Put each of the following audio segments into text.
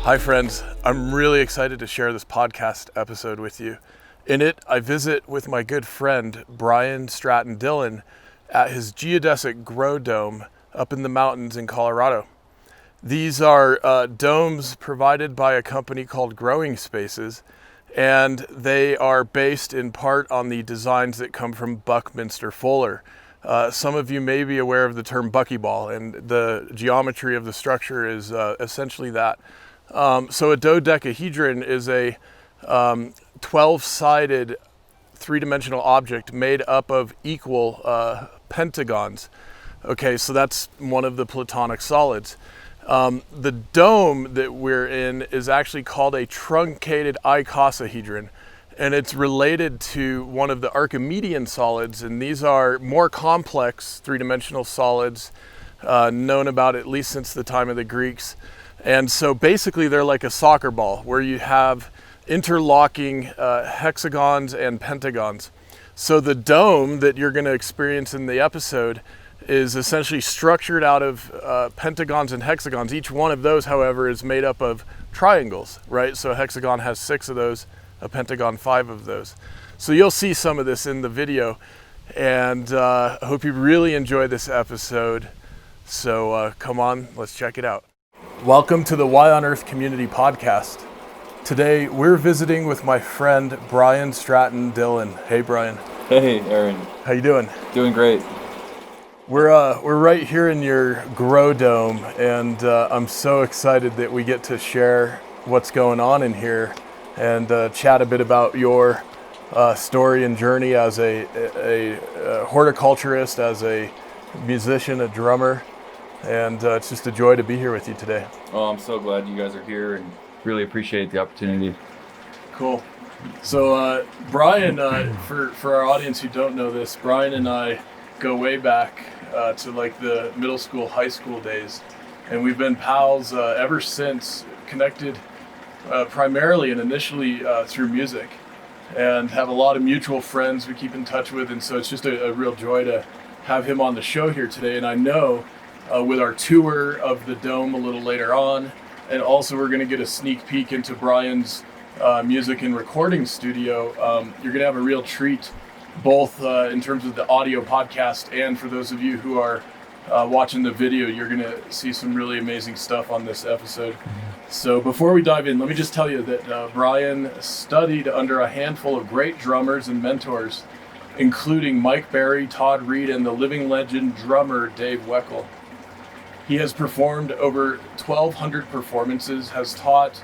Hi friends, I'm really excited to share this podcast episode with you. In it, I visit with my good friend Brian Stratton Dillon at his geodesic grow dome up in the mountains in Colorado. These are domes provided by a company called Growing Spaces, and they are based in part on the designs that come from Buckminster Fuller. Some of you may be aware of the term buckyball, and the geometry of the structure is essentially that. So a dodecahedron is a 12-sided three-dimensional object made up of equal pentagons. Okay, so that's one of the Platonic solids. The dome that we're in is actually called a truncated icosahedron, and it's related to one of the Archimedean solids, and these are more complex three-dimensional solids known about at least since the time of the Greeks. And so basically they're like a soccer ball where you have interlocking hexagons and pentagons. So the dome that you're going to experience in the episode is essentially structured out of pentagons and hexagons. Each one of those, however, is made up of triangles, right? So a hexagon has 6 of those, a pentagon 5 of those. So you'll see some of this in the video, and I hope you really enjoy this episode. So come on, let's check it out. Welcome to the Why on Earth Community Podcast. Today we're visiting with my friend Brian Stratton Dillon. Hey Brian. Hey Aaron. How you doing? Doing great. We're right here in your grow dome, and I'm so excited that we get to share what's going on in here and chat a bit about your story and journey as a horticulturist, as a musician, a drummer. And it's just a joy to be here with you today. Oh, I'm so glad you guys are here and really appreciate the opportunity. Cool. So Brian, for our audience who don't know this, Brian and I go way back to like the middle school, high school days. And we've been pals ever since, connected primarily and initially through music, and have a lot of mutual friends we keep in touch with. And so it's just a real joy to have him on the show here today. And I know with our tour of the dome a little later on, and also we're going to get a sneak peek into Brian's music and recording studio. You're going to have a real treat, both in terms of the audio podcast, and for those of you who are watching the video, you're going to see some really amazing stuff on this episode. So before we dive in, let me just tell you that Brian studied under a handful of great drummers and mentors, including Mike Berry, Todd Reed, and the living legend drummer Dave Weckl. He has performed over 1,200 performances, has taught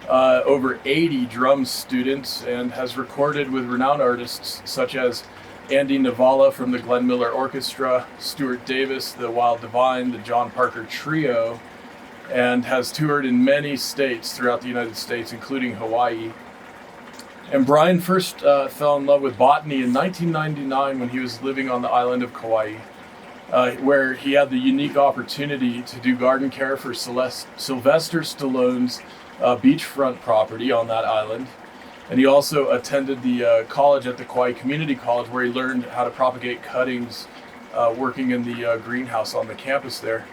over 80 drum students, and has recorded with renowned artists such as Andy Navala from the Glenn Miller Orchestra, Stuart Davis, the Wild Divine, the John Parker Trio, and has toured in many states throughout the United States, including Hawaii. And Brian first fell in love with botany in 1999 when he was living on the island of Kauai, where he had the unique opportunity to do garden care for Sylvester Stallone's beachfront property on that island. And he also attended the college at the Kauai Community College, where he learned how to propagate cuttings working in the greenhouse on the campus there.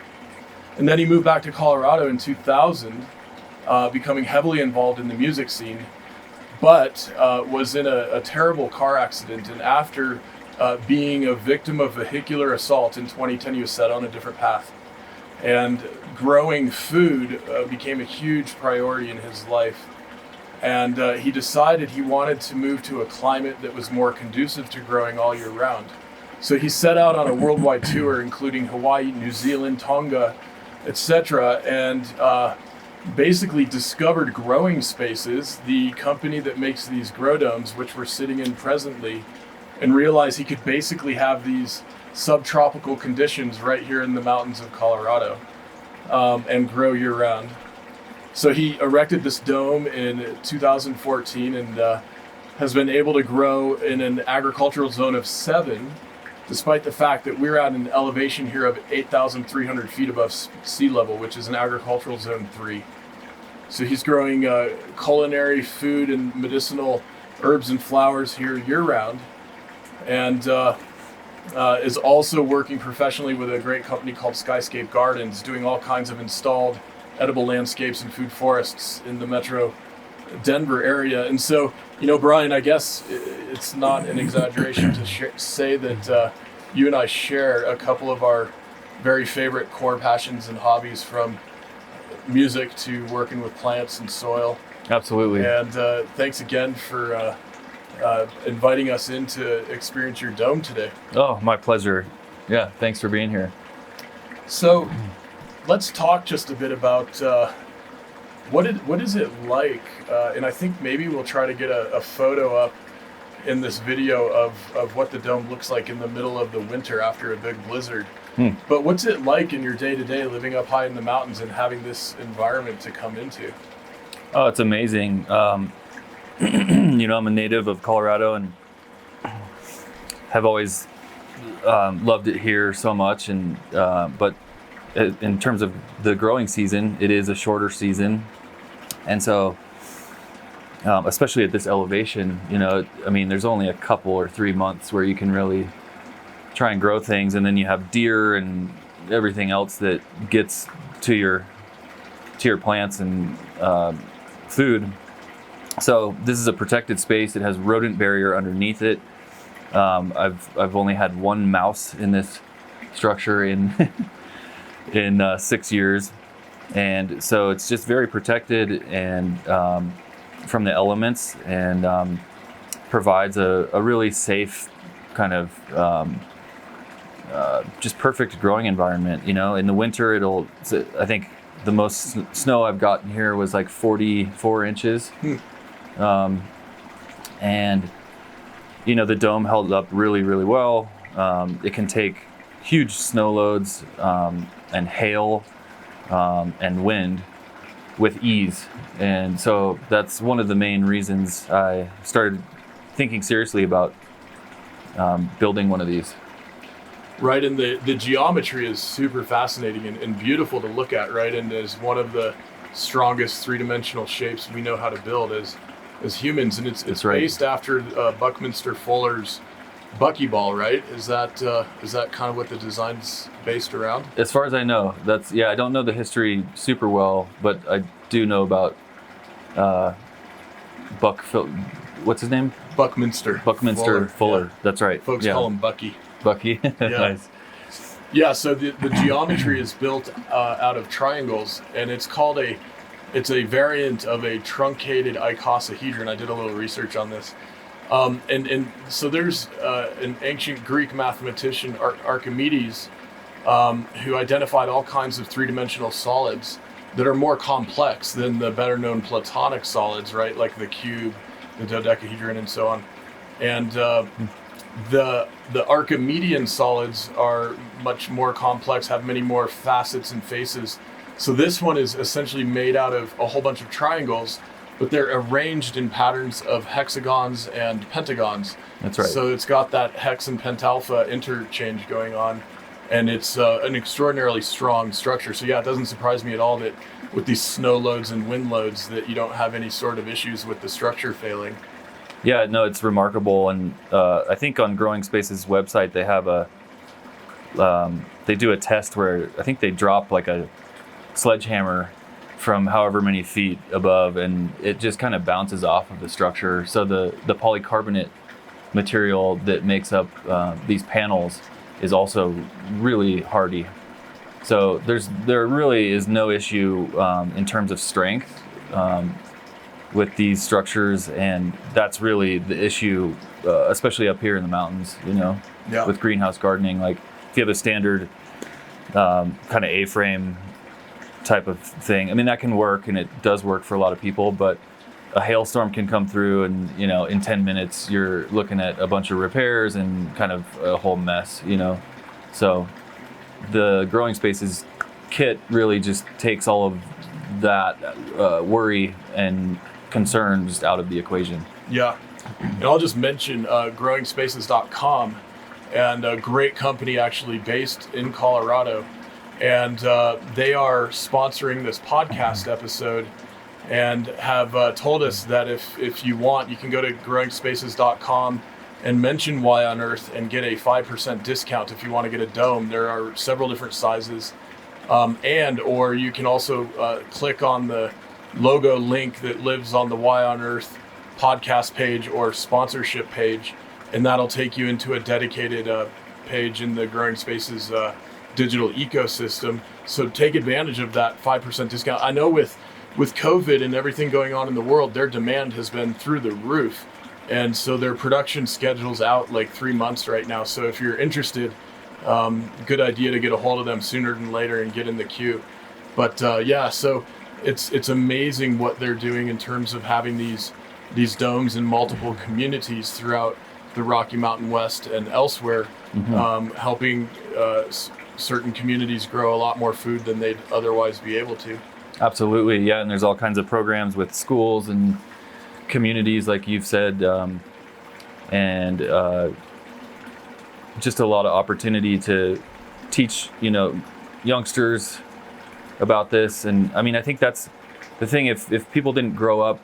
And then he moved back to Colorado in 2000, becoming heavily involved in the music scene, but was in a terrible car accident. And after being a victim of vehicular assault in 2010, he was set on a different path. And growing food became a huge priority in his life. And he decided he wanted to move to a climate that was more conducive to growing all year round. So he set out on a worldwide tour, including Hawaii, New Zealand, Tonga, etc., and basically discovered Growing Spaces, the company that makes these grow domes, which we're sitting in presently, and realized he could basically have these subtropical conditions right here in the mountains of Colorado and grow year round. So he erected this dome in 2014 and has been able to grow in an agricultural zone of 7, despite the fact that we're at an elevation here of 8,300 feet above sea level, which is an agricultural zone 3. So he's growing culinary food and medicinal herbs and flowers here year round, and is also working professionally with a great company called Skyscape Gardens, doing all kinds of installed edible landscapes and food forests in the metro Denver area. And so, Brian, I guess it's not an exaggeration to say that you and I share a couple of our very favorite core passions and hobbies, from music to working with plants and soil. Absolutely. And thanks again for inviting us in to experience your dome today. Oh, my pleasure. Yeah, thanks for being here. So let's talk just a bit about what is it like, and I think maybe we'll try to get a photo up in this video of what the dome looks like in the middle of the winter after a big blizzard. But what's it like in your day-to-day living up high in the mountains and having this environment to come into? Oh, it's amazing. I'm a native of Colorado and have always loved it here so much. And but in terms of the growing season, it is a shorter season. And so, especially at this elevation, there's only a couple or 3 months where you can really try and grow things, and then you have deer and everything else that gets to your plants and food. So this is a protected space. It has rodent barrier underneath it. I've only had one mouse in this structure in 6 years, and so it's just very protected and from the elements, and provides a really safe kind of just perfect growing environment. In the winter, I think the most snow I've gotten here was like 44 inches. And the dome held up really, really well. It can take huge snow loads and hail and wind with ease. And so that's one of the main reasons I started thinking seriously about building one of these. Right, and the geometry is super fascinating and beautiful to look at, right? And is one of the strongest three-dimensional shapes we know how to build as humans, and it's right. Based after Buckminster Fuller's buckyball, right? Is that kind of what the design's based around? As far as I know, I don't know the history super well, but I do know about what's his name? Buckminster Fuller. Yeah. That's right. Folks call him Bucky. Bucky. Nice. Yeah, so the geometry is built out of triangles, and it's a variant of a truncated icosahedron. I did a little research on this. And so there's an ancient Greek mathematician, Archimedes, who identified all kinds of three-dimensional solids that are more complex than the better-known Platonic solids, right? Like the cube, the dodecahedron, and so on. And the Archimedean solids are much more complex, have many more facets and faces. So this one is essentially made out of a whole bunch of triangles, but they're arranged in patterns of hexagons and pentagons. That's right. So it's got that hex and pentalpha interchange going on, and it's an extraordinarily strong structure. So yeah, it doesn't surprise me at all that with these snow loads and wind loads that you don't have any sort of issues with the structure failing. Yeah, no, it's remarkable, and I think on Growing Space's website they have they do a test where I think they drop like a sledgehammer from however many feet above, and it just kind of bounces off of the structure. So the polycarbonate material that makes up these panels is also really hardy. So there really is no issue in terms of strength with these structures, and that's really the issue, especially up here in the mountains, with greenhouse gardening. Like if you have a standard kind of A-frame type of thing, I mean, that can work, and it does work for a lot of people, but a hailstorm can come through and, in 10 minutes you're looking at a bunch of repairs and kind of a whole mess, So the Growing Spaces kit really just takes all of that worry and concern just out of the equation. Yeah, and I'll just mention GrowingSpaces.com, and a great company actually based in Colorado, and they are sponsoring this podcast episode, and have told us that if you want, you can go to GrowingSpaces.com and mention Why on Earth and get a 5% discount if you want to get a dome. There are several different sizes, or you can also click on the logo link that lives on the Why on Earth podcast page or sponsorship page, and that'll take you into a dedicated page in the Growing Spaces digital ecosystem. So take advantage of that 5% discount. I know with COVID and everything going on in the world, their demand has been through the roof. And so their production schedule's out like 3 months right now. So if you're interested, good idea to get a hold of them sooner than later and get in the queue. But yeah, so it's amazing what they're doing in terms of having these domes in multiple communities throughout the Rocky Mountain West and elsewhere, helping certain communities grow a lot more food than they'd otherwise be able to. Absolutely, yeah. And there's all kinds of programs with schools and communities, like you've said, and just a lot of opportunity to teach, youngsters about this. And I mean, I think that's the thing. If people didn't grow up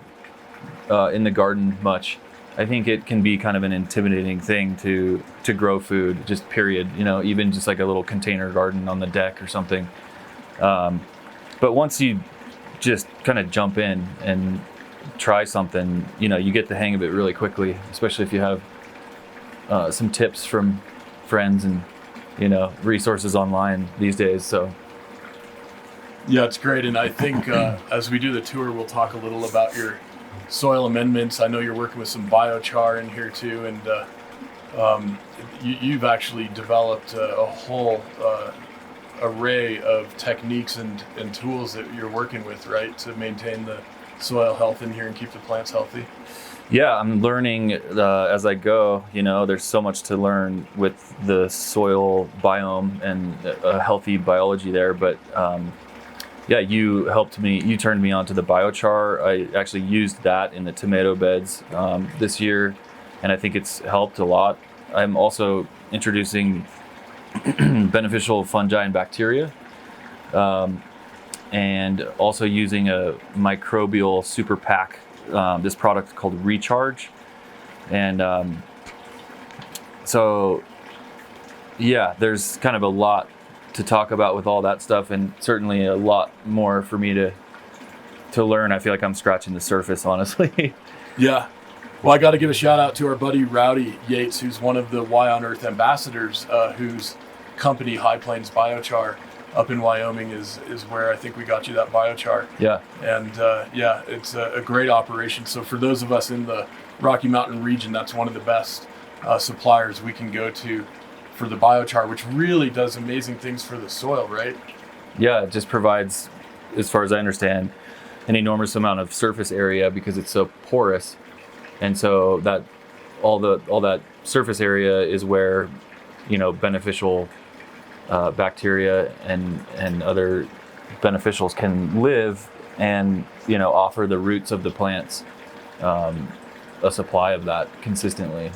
in the garden much, I think it can be kind of an intimidating thing to grow food, just period, even just like a little container garden on the deck or something. But once you just kind of jump in and try something, you get the hang of it really quickly, especially if you have some tips from friends and, resources online these days. So yeah, it's great. And I think as we do the tour, we'll talk a little about your soil amendments. I know you're working with some biochar in here too, and you've actually developed a whole array of techniques and tools that you're working with, right, to maintain the soil health in here and keep the plants healthy. Yeah, I'm learning as I go. There's so much to learn with the soil biome and a healthy biology there, but yeah, you turned me on to the biochar. I actually used that in the tomato beds this year, and I think it's helped a lot. I'm also introducing beneficial fungi and bacteria, and also using a microbial super pack, this product called Recharge. And so, yeah, there's kind of a lot to talk about with all that stuff, and certainly a lot more for me to learn. I feel like I'm scratching the surface, honestly. Yeah. Well, I got to give a shout out to our buddy Rowdy Yates, who's one of the Y on Earth ambassadors, whose company High Plains Biochar up in Wyoming is where I think we got you that biochar. Yeah. And yeah, it's a great operation. So for those of us in the Rocky Mountain region, that's one of the best suppliers we can go to for the biochar, which really does amazing things for the soil, right? Yeah, it just provides, as far as I understand, an enormous amount of surface area because it's so porous. And so that all that surface area is where, beneficial bacteria and other beneficials can live and, offer the roots of the plants a supply of that consistently.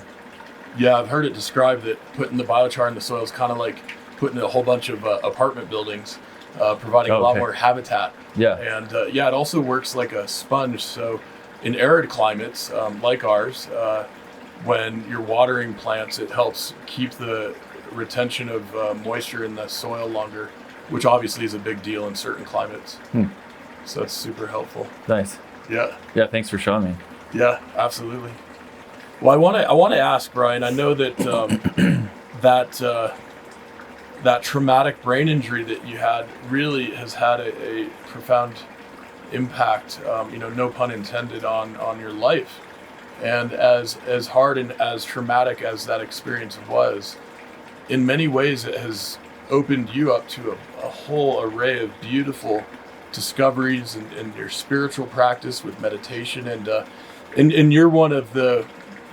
Yeah, I've heard it described that putting the biochar in the soil is kind of like putting a whole bunch of apartment buildings, providing a lot more habitat. Yeah. And yeah, it also works like a sponge. So in arid climates like ours, when you're watering plants, it helps keep the retention of moisture in the soil longer, which obviously is a big deal in certain climates. So it's super helpful. Nice. Yeah. Yeah, thanks for showing me. Yeah, absolutely. Well, I want to ask, Brian, I know that that traumatic brain injury that you had really has had a profound impact, no pun intended, on your life. And as hard and as traumatic as that experience was, in many ways it has opened you up to a whole array of beautiful discoveries in your spiritual practice with meditation. And you're one of the,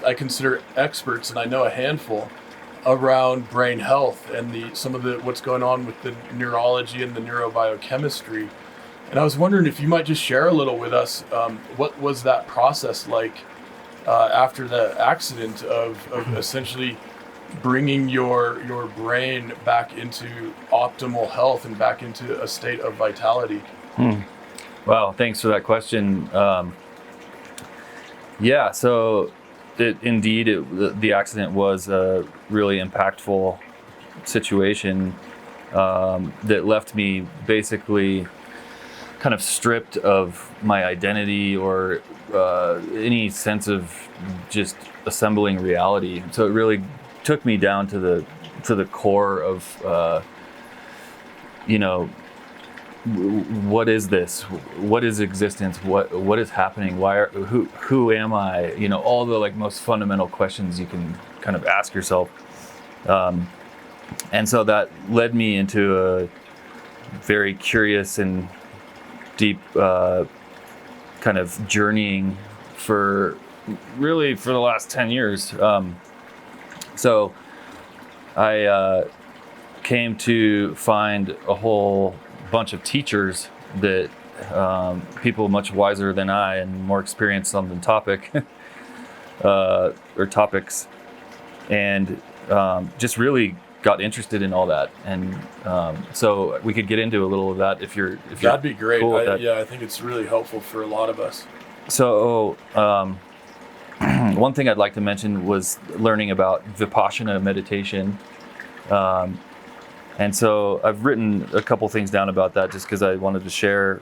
I consider, experts, and I know a handful, around brain health and some of what's going on with the neurology and the neurobiochemistry. And I was wondering if you might just share a little with us, what was that process like after the accident of essentially bringing your brain back into optimal health and back into a state of vitality? Wow, thanks for that question. Yeah, so the accident was a really impactful situation. that left me basically kind of stripped of my identity or any sense of just assembling reality. So it really took me down to the core of what is this? What is existence? What is happening? Who am I? All the like most fundamental questions you can kind of ask yourself. And so that led me into a very curious and deep kind of journeying for the last 10 years. So I came to find a whole bunch of teachers that people much wiser than I and more experienced on the topic or topics, and just really got interested in all that. And so we could get into a little of that if you're That'd be great. Cool with that. Yeah, I think it's really helpful for a lot of us. So one thing I'd like to mention was learning about Vipassana meditation. And so I've written a couple things down about that just because I wanted to share.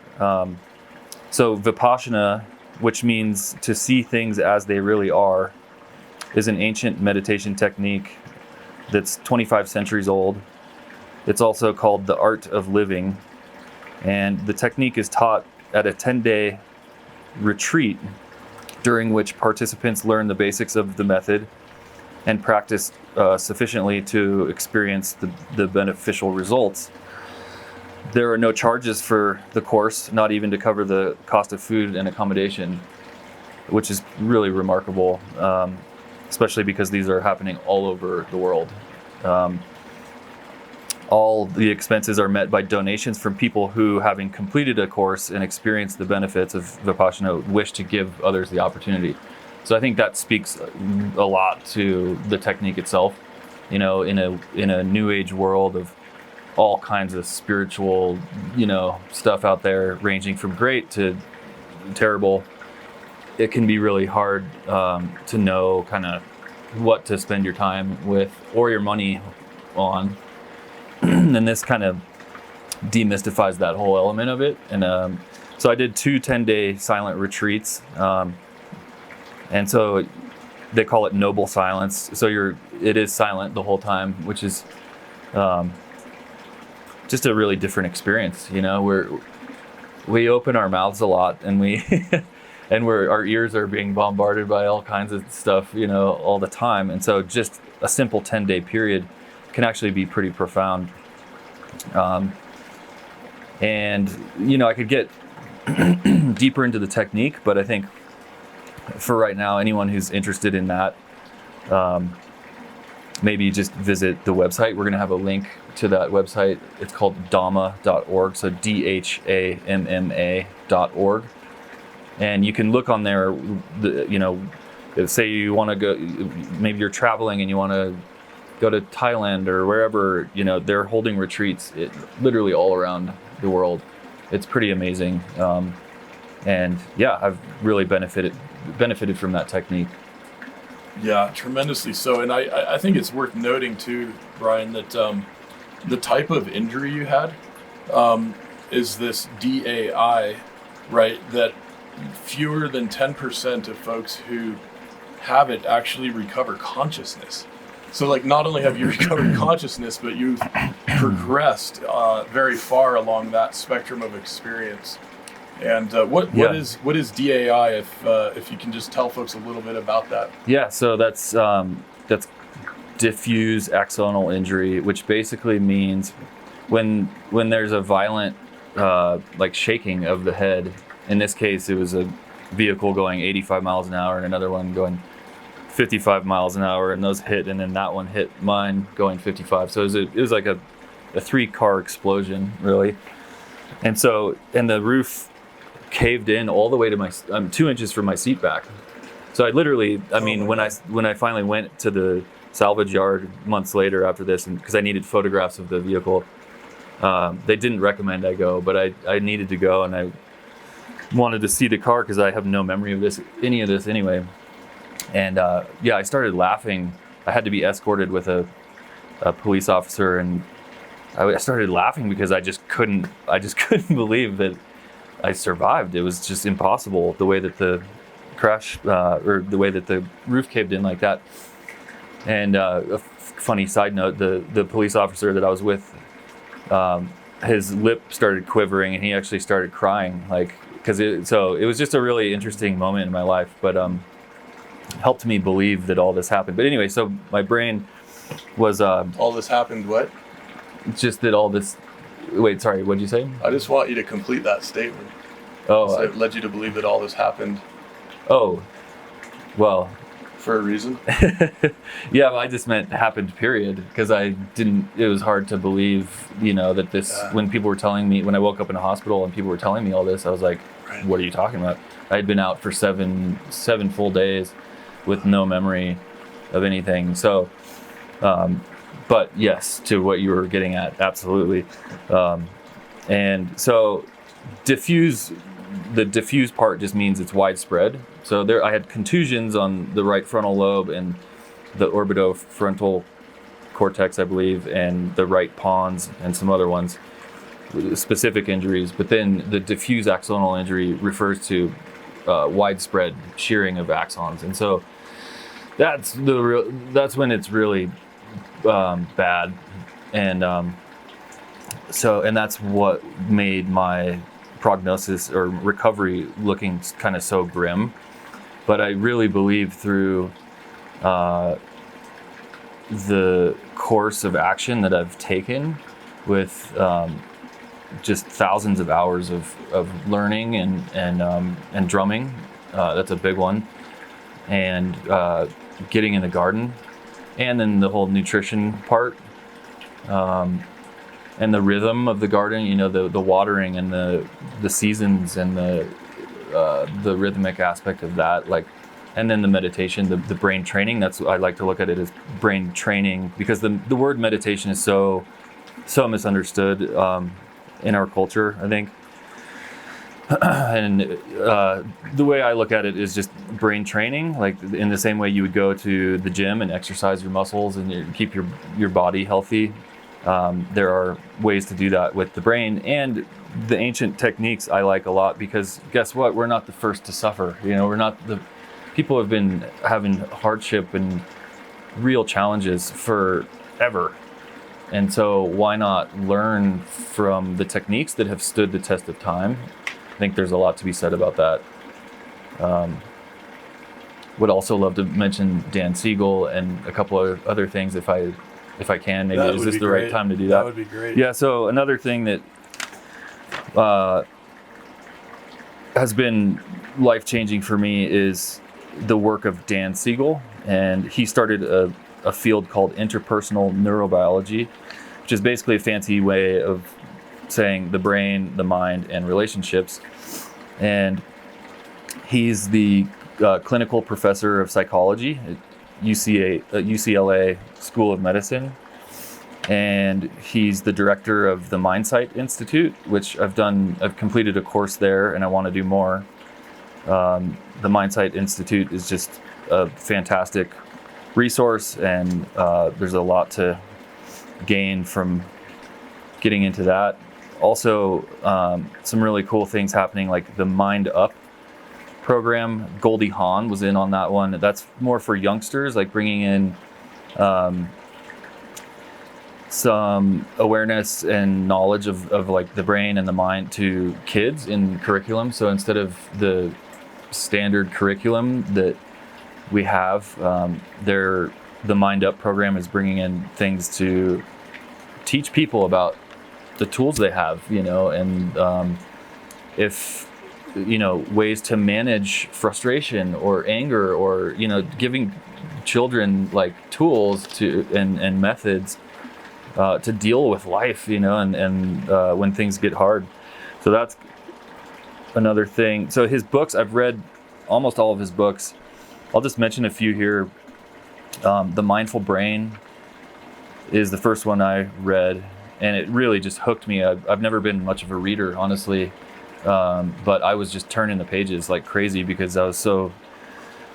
So Vipassana, which means to see things as they really are, is an ancient meditation technique that's 25 centuries old. It's also called the art of living. And the technique is taught at a 10-day retreat during which participants learn the basics of the method and practice sufficiently to experience the beneficial results. There are no charges for the course, not even to cover the cost of food and accommodation, which is really remarkable, especially because these are happening all over the world. All the expenses are met by donations from people who, having completed a course and experienced the benefits of Vipassana, wish to give others the opportunity. So I think that speaks a lot to the technique itself. In a new age world of all kinds of spiritual, stuff out there, ranging from great to terrible, it can be really hard to know kind of what to spend your time with or your money on. And this kind of demystifies that whole element of it. And so I did 2 10-day silent retreats. And so they call it noble silence. So it is silent the whole time, which is just a really different experience. We open our mouths a lot, and our ears are being bombarded by all kinds of stuff, all the time. And so just a simple 10-day period can actually be pretty profound. And I could get deeper into the technique, but I think for right now, anyone who's interested in that, maybe just visit the website. We're going to have a link to that website. It's called dhamma.org, so DHAMMA.org. And you can look on there, say you want to go, maybe you're traveling and you want to go to Thailand or wherever, they're holding retreats literally all around the world. It's pretty amazing. And yeah, I've really benefited from that technique. Yeah, tremendously so. And I think it's worth noting too, Brian, that the type of injury you had is this DAI, right? That fewer than 10% of folks who have it actually recover consciousness. So like not only have you recovered consciousness, but you've progressed very far along that spectrum of experience. And what is DAI, if you can just tell folks a little bit about that? Yeah, so that's diffuse axonal injury, which basically means when there's a violent like shaking of the head. In this case, it was a vehicle going 85 miles an hour and another one going 55 miles an hour, and those hit, and then that one hit mine going 55. So it was like a 3-car explosion, really. And the roof caved in all the way to 2 inches from my seat back. So I literally, when I finally went to the salvage yard months later after this, and because I needed photographs of the vehicle, they didn't recommend I go, but I needed to go, and I wanted to see the car because I have no memory of any of this anyway. And I started laughing. I had to be escorted with a police officer, and I started laughing because I just couldn't believe that I survived. It was just impossible, the way that the crash or the way that the roof caved in like that. And a funny side note, the police officer that I was with, his lip started quivering and he actually started crying, like, so it was just a really interesting moment in my life, but helped me believe that all this happened. But anyway, so my brain was all this happened what? Just that all this. Wait, sorry, what'd you say? I just want you to complete that statement. Oh, so it led you to believe that all this happened. Oh, well. For a reason? Yeah, well, I just meant happened, period. Because it was hard to believe, that this, when people were telling me, when I woke up in a hospital and people were telling me all this, I was like, right. What are you talking about? I had been out for seven full days with no memory of anything. So, but yes, to what you were getting at, absolutely. And so diffuse, the diffuse part just means it's widespread. So I had contusions on the right frontal lobe and the orbitofrontal cortex, I believe, and the right pons and some other ones, specific injuries. But then the diffuse axonal injury refers to widespread shearing of axons. And so that's when it's really bad. And and that's what made my prognosis or recovery looking kind of so grim. But I really believe through the course of action that I've taken with just thousands of hours of learning and drumming, that's a big one, and getting in the garden, and then the whole nutrition part, and the rhythm of the garden, the watering and the seasons and the rhythmic aspect of that, and then the meditation, the brain training. That's I like to look at it as brain training, because the word meditation is so misunderstood in our culture, I think. And the way I look at it is just brain training, like in the same way you would go to the gym and exercise your muscles and keep your body healthy. There are ways to do that with the brain, and the ancient techniques I like a lot, because guess what? We're not the first to suffer. People have been having hardship and real challenges forever. And so why not learn from the techniques that have stood the test of time? I think there's a lot to be said about that. Would also love to mention Dan Siegel and a couple of other things if I can. Maybe is this the right time to do that? That would be great. Yeah, so another thing that has been life-changing for me is the work of Dan Siegel, and he started a field called Interpersonal Neurobiology, which is basically a fancy way of saying the brain, the mind, and relationships. And he's the clinical professor of psychology at UCLA School of Medicine, and he's the director of the Mindsight Institute, which I've completed a course there, and I want to do more. The Mindsight Institute is just a fantastic resource, and there's a lot to gain from getting into that. Also, some really cool things happening, like the Mind Up program. Goldie Hawn was in on that one. That's more for youngsters, like bringing in some awareness and knowledge of like the brain and the mind to kids in curriculum. So instead of the standard curriculum that we have, the Mind Up program is bringing in things to teach people about the tools they have, and if ways to manage frustration or anger, or giving children like tools to and methods to deal with life, and when things get hard. So that's another thing. So his books, I've read almost all of his books. I'll just mention a few here. The Mindful Brain is the first one I read, and it really just hooked me. I've never been much of a reader, honestly, but I was just turning the pages like crazy because I was so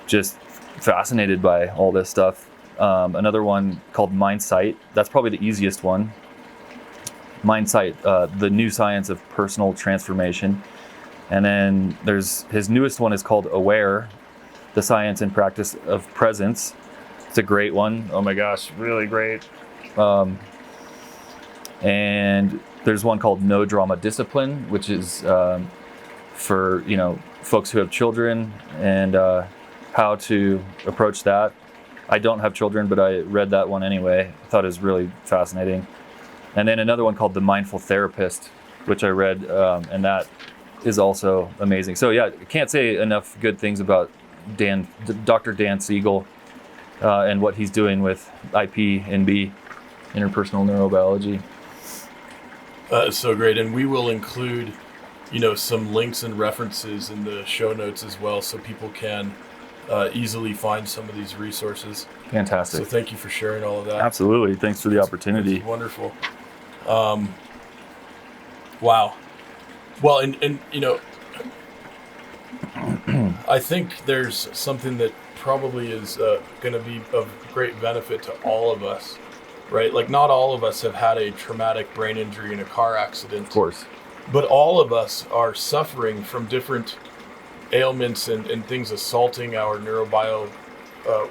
just fascinated by all this stuff. Another one called Mindsight. That's probably the easiest one. Mindsight, the new science of personal transformation. And then there's his newest one is called Aware, the science and practice of presence. It's a great one. Oh my gosh, really great. And there's one called No Drama Discipline, which is for folks who have children and how to approach that. I don't have children, but I read that one anyway. I thought it was really fascinating. And then another one called The Mindful Therapist, which I read, and that is also amazing. So yeah, I can't say enough good things about Dr. Dan Siegel, and what he's doing with IP&B, Interpersonal Neurobiology. It's so great, and we will include, some links and references in the show notes as well, so people can easily find some of these resources. Fantastic. So thank you for sharing all of that. Absolutely. Thanks for the opportunity. It's wonderful. Wow. Well, and I think there's something that probably is going to be of great benefit to all of us, right? Like, not all of us have had a traumatic brain injury in a car accident. Of course. But all of us are suffering from different ailments and things assaulting our neurobio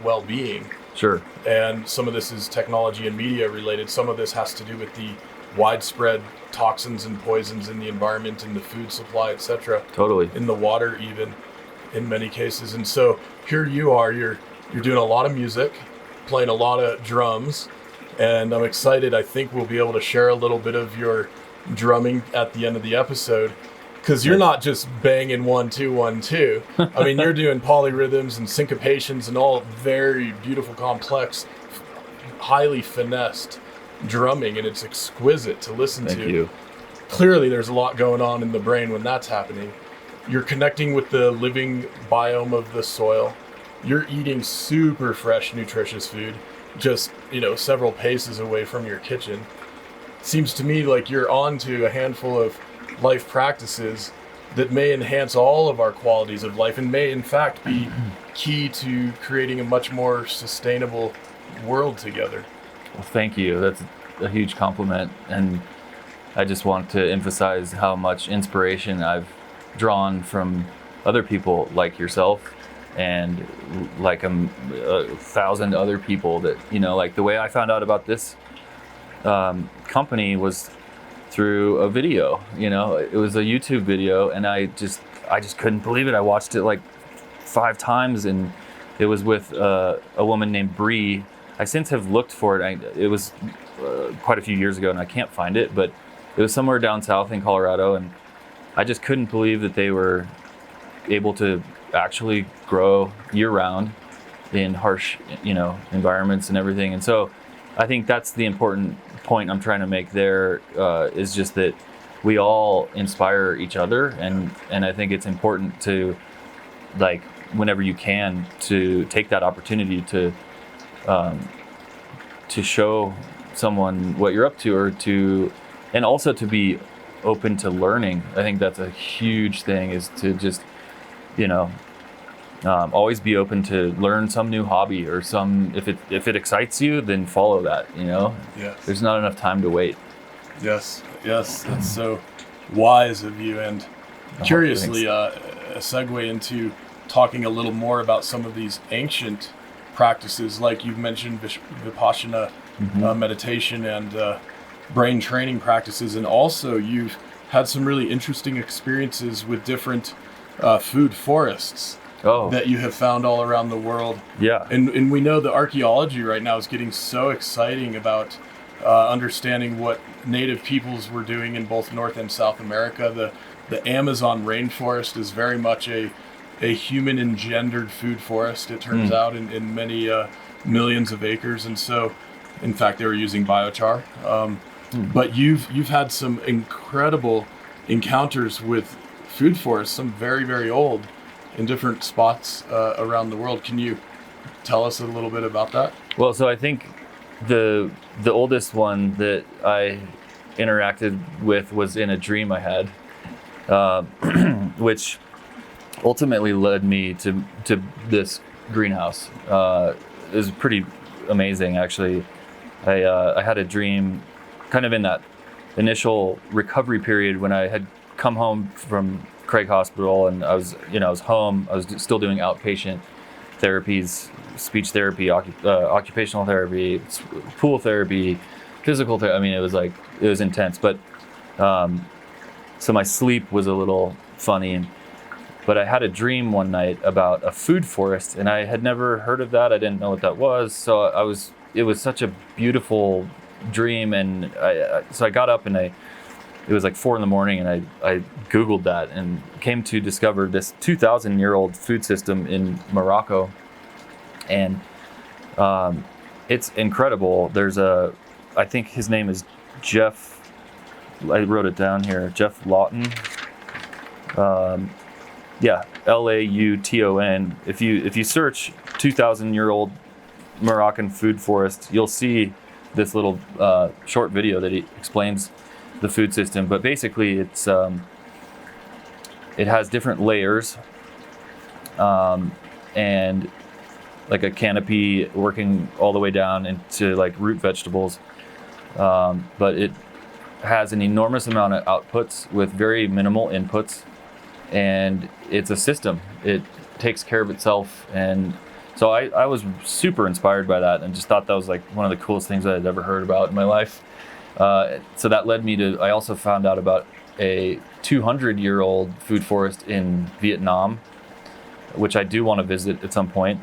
well-being. Sure. And some of this is technology and media related. Some of this has to do with the widespread toxins and poisons in the environment, in the food supply, etc. Totally. In the water, even in many cases. And so here you are. You're doing a lot of music, playing a lot of drums, and I'm excited. I think we'll be able to share a little bit of your drumming at the end of the episode, because you're not just banging 1 2 1 2. I mean, you're doing polyrhythms and syncopations and all very beautiful, complex, highly finessed drumming, and it's exquisite to listen to. Thank you. Clearly, there's a lot going on in the brain when that's happening. You're connecting with the living biome of the soil. You're eating super fresh, nutritious food, just several paces away from your kitchen. Seems to me like you're on to a handful of life practices that may enhance all of our qualities of life and may in fact be key to creating a much more sustainable world together. Well, thank you. That's a huge compliment, and I just want to emphasize how much inspiration I've drawn from other people like yourself and like 1,000 other people that, like the way I found out about this company was through a video. It was a YouTube video, and I just couldn't believe it. I watched it like 5 times, and it was with a woman named Bree. I since have looked for it. It was quite a few years ago, and I can't find it, but it was somewhere down south in Colorado, and I just couldn't believe that they were able to actually grow year-round in harsh, environments and everything. And so I think that's the important point I'm trying to make there, is just that we all inspire each other, and I think it's important to, like, whenever you can, to take that opportunity to show someone what you're up to, and also to be open to learning. I think that's a huge thing, is to just, always be open to learn some new hobby or if it excites you, then follow that. Yes. There's not enough time to wait. Yes, that's so wise of you. And curiously, a segue into talking a little more about some of these ancient practices, like you've mentioned Vipassana meditation and brain training practices, and also you've had some really interesting experiences with different food forests that you have found all around the world. Yeah. And we know the archaeology right now is getting so exciting about understanding what native peoples were doing in both North and South America. The Amazon rainforest is very much a human engendered food forest, it turns out, in many millions of acres. And so, in fact, they were using biochar. But you've had some incredible encounters with food forests, some very, very old, in different spots around the world. Can you tell us a little bit about that? Well, so I think the oldest one that I interacted with was in a dream I had, which ultimately led me to this greenhouse. It was pretty amazing, actually. I had a dream kind of in initial recovery period when I had come home from Craig Hospital, and I was home. I was still doing outpatient therapies, speech therapy, occupational therapy, pool therapy, physical therapy. I mean, it was intense. But so my sleep was a little funny. But I had a dream one night about a food forest, and I had never heard of that. I didn't know what that was. So it was such a beautiful dream, and so I got up, and it was like 4 a.m, and I Googled that and came to discover this 2,000-year-old food system in Morocco. And it's incredible. I think his name is Jeff, I wrote it down here, Jeff Lawton. Yeah, Lauton. If you search 2,000-year-old Moroccan food forest, you'll see this little short video that explains the food system. But basically, it has different layers, and like a canopy working all the way down into like root vegetables. But it has an enormous amount of outputs with very minimal inputs. And it's a system. It takes care of itself. And so I was super inspired by that, and just thought that was like one of the coolest things I had ever heard about in my life. So that led me to, I also found out about a 200-year-old food forest in Vietnam, which I do want to visit at some point.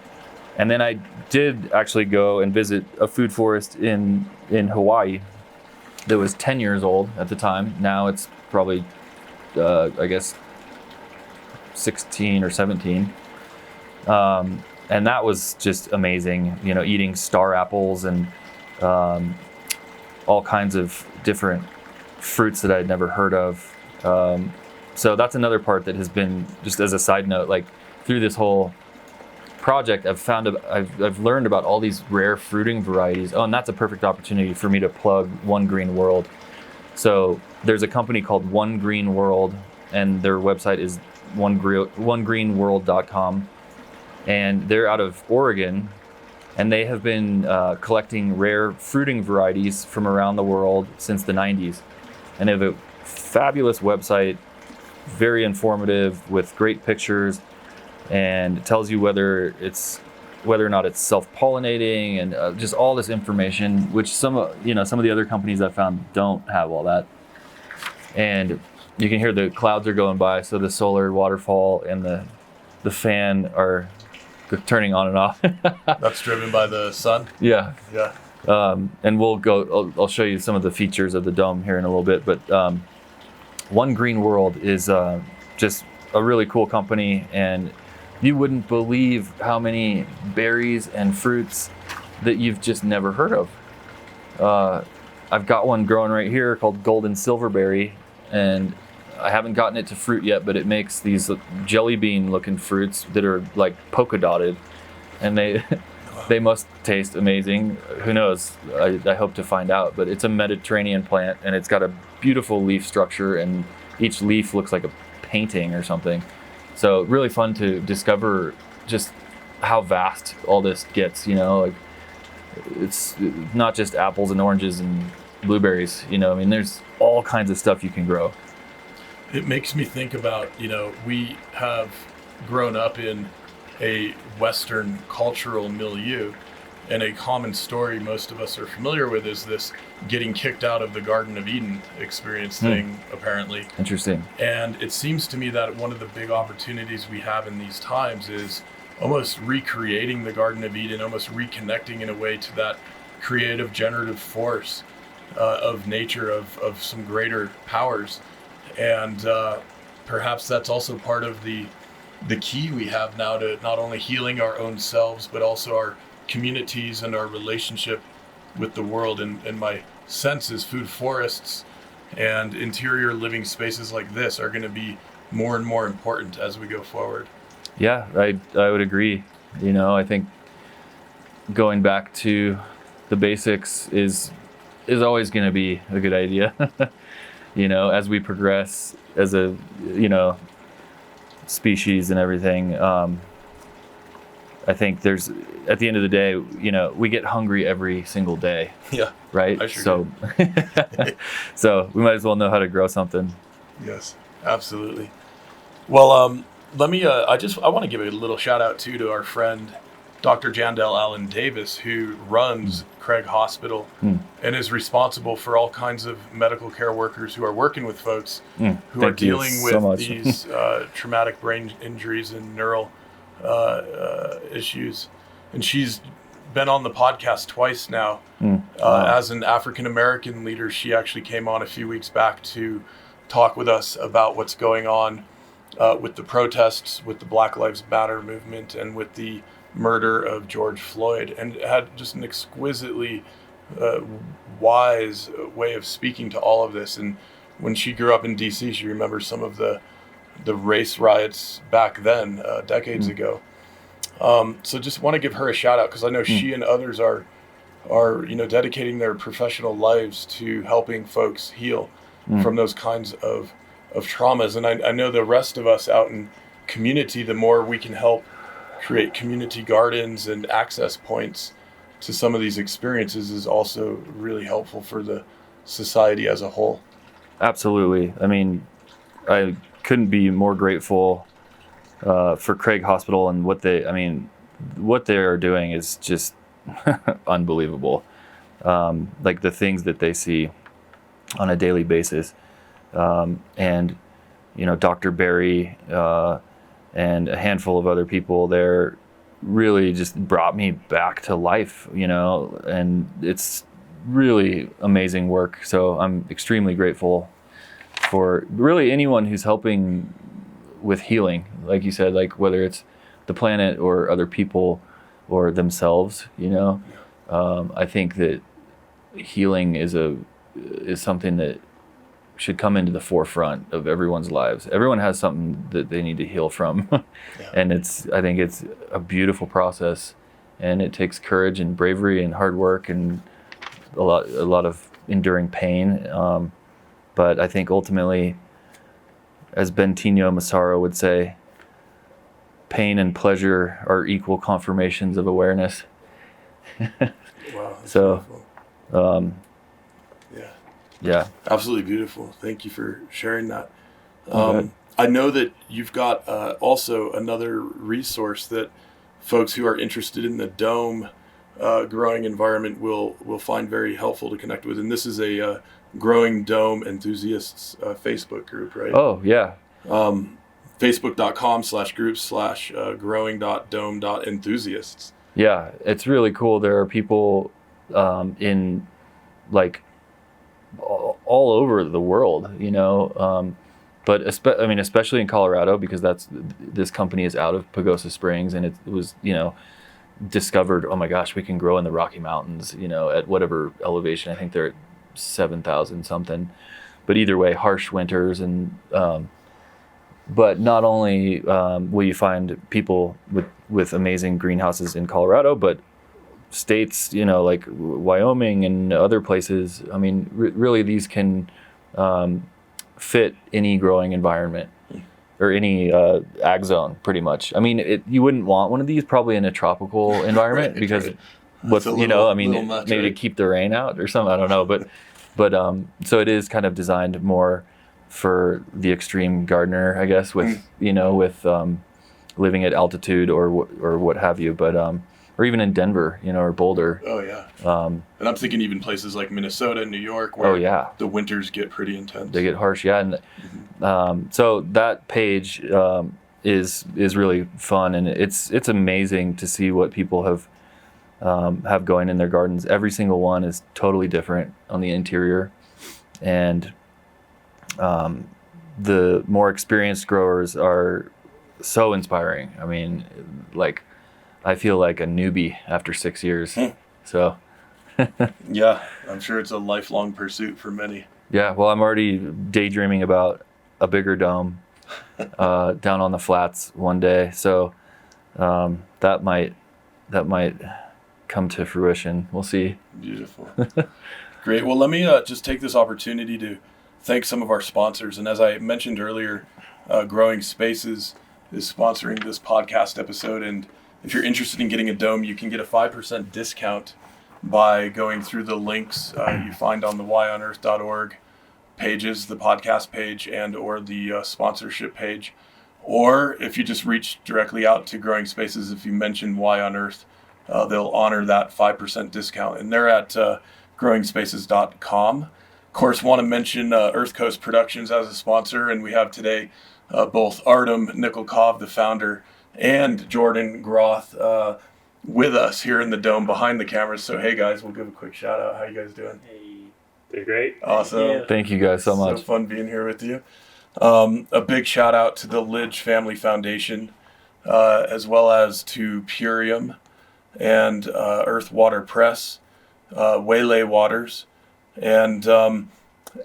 And then I did actually go and visit a food forest in Hawaii that was 10 years old at the time. Now it's probably, I guess, 16 or 17. And that was just amazing, eating star apples and all kinds of different fruits that I'd never heard of. So that's another part that has been, just as a side note, like through this whole project, I've learned about all these rare fruiting varieties. Oh, and that's a perfect opportunity for me to plug One Green World. So there's a company called One Green World, and their website is onegreenworld.com, and they're out of Oregon, and they have been collecting rare fruiting varieties from around the world since the 90s. And they have a fabulous website, very informative, with great pictures, and it tells you whether or not it's self-pollinating, and just all this information, which some of the other companies I found don't have all that. And you can hear the clouds are going by, so the solar waterfall and the fan are turning on and off. That's driven by the sun? Yeah. Yeah. And I'll show you some of the features of the dome here in a little bit. But One Green World is just a really cool company, and you wouldn't believe how many berries and fruits that you've just never heard of. I've got one growing right here called Golden Silverberry, and I haven't gotten it to fruit yet, but it makes these jelly bean looking fruits that are like polka dotted, and they must taste amazing. Who knows? I hope to find out. But it's a Mediterranean plant, and it's got a beautiful leaf structure, and each leaf looks like a painting or something. So really fun to discover just how vast all this gets. Like it's not just apples and oranges and blueberries. I mean, there's all kinds of stuff you can grow. It makes me think about, we have grown up in a Western cultural milieu, and a common story most of us are familiar with is this getting kicked out of the Garden of Eden experience thing, apparently. Interesting. And it seems to me that one of the big opportunities we have in these times is almost recreating the Garden of Eden, almost reconnecting in a way to that creative generative force of nature, of some greater powers. And perhaps that's also part of the key we have now to not only healing our own selves, but also our communities and our relationship with the world. And my sense is food forests and interior living spaces like this are going to be more and more important as we go forward. Yeah, I would agree. I think going back to the basics is always going to be a good idea. As we progress as a, species and everything. I think there's, at the end of the day, we get hungry every single day. Yeah. Right. I sure So we might as well know how to grow something. Yes, absolutely. Well, let me. I want to give a little shout out too to our friend, Dr. Jandel Allen Davis, who runs Craig Hospital and is responsible for all kinds of medical care workers who are working with folks who are dealing with these traumatic brain injuries and neural issues. And she's been on the podcast twice now. As an African American leader, she actually came on a few weeks back to talk with us about what's going on with the protests, with the Black Lives Matter movement, and with the murder of George Floyd, and had just an exquisitely wise way of speaking to all of this. And when she grew up in DC, she remembers some of the race riots back then, decades ago. So just want to give her a shout out, because I know she and others are dedicating their professional lives to helping folks heal from those kinds of traumas. And I know the rest of us out in community, the more we can help create community gardens and access points to some of these experiences is also really helpful for the society as a whole. Absolutely. I mean, I couldn't be more grateful for Craig Hospital and what they are doing is just unbelievable. Like the things that they see on a daily basis. And, Dr. Barry and a handful of other people there really just brought me back to life, and it's really amazing work. So I'm extremely grateful for really anyone who's helping with healing, like you said, like whether it's the planet or other people or themselves, I think that healing is something that should come into the forefront of everyone's lives. Everyone has something that they need to heal from. And I think it's a beautiful process, and it takes courage and bravery and hard work and a lot of enduring pain. But I think ultimately, as Bentinho Massaro would say, pain and pleasure are equal confirmations of awareness. Wow. So, yeah. Absolutely beautiful. Thank you for sharing that. I know that you've got also another resource that folks who are interested in the dome growing environment will find very helpful to connect with. And this is a Growing Dome Enthusiasts Facebook group, right? Oh, yeah. Facebook.com/groups/growing.dome.enthusiasts. Yeah, it's really cool. There are people in like all over the world, but especially in Colorado, because this company is out of Pagosa Springs, and it was, discovered, oh my gosh, we can grow in the Rocky Mountains, at whatever elevation. I think they're at 7,000 something. But either way, harsh winters, and but not only will you find people with amazing greenhouses in Colorado, but states, like Wyoming and other places. I mean, really, these can fit any growing environment or any ag zone, pretty much. I mean, you wouldn't want one of these probably in a tropical environment Right, because right. Maybe to keep the rain out or something. I don't know, but so it is kind of designed more for the extreme gardener, I guess, with living at altitude or what have you, but or even in Denver, or Boulder. Oh yeah. And I'm thinking even places like Minnesota and New York, where the winters get pretty intense. They get harsh, yeah. And so that page is really fun, and it's amazing to see what people have going in their gardens. Every single one is totally different on the interior, and the more experienced growers are so inspiring. I mean, I feel like a newbie after 6 years. So yeah, I'm sure it's a lifelong pursuit for many. Yeah, well, I'm already daydreaming about a bigger dome down on the flats one day. So that might come to fruition. We'll see. Beautiful. Great. Well, let me just take this opportunity to thank some of our sponsors. And as I mentioned earlier, Growing Spaces is sponsoring this podcast episode, and if you're interested in getting a dome, you can get a 5% discount by going through the links you find on the whyonearth.org pages, the podcast page and or the sponsorship page. Or if you just reach directly out to Growing Spaces, if you mention Why on Earth, they'll honor that 5% discount. And they're at growingspaces.com. Of course, want to mention Earth Coast Productions as a sponsor. And we have today both Artem Nikolkov, the founder, and Jordan Groth with us here in the dome behind the cameras. So, hey, guys, we'll give a quick shout out. How you guys doing? Hey, they're great. Awesome. Thank you guys so much. So fun being here with you. A big shout out to the Lidge Family Foundation, as well as to Purium and Earth Water Press, Waylay Waters. And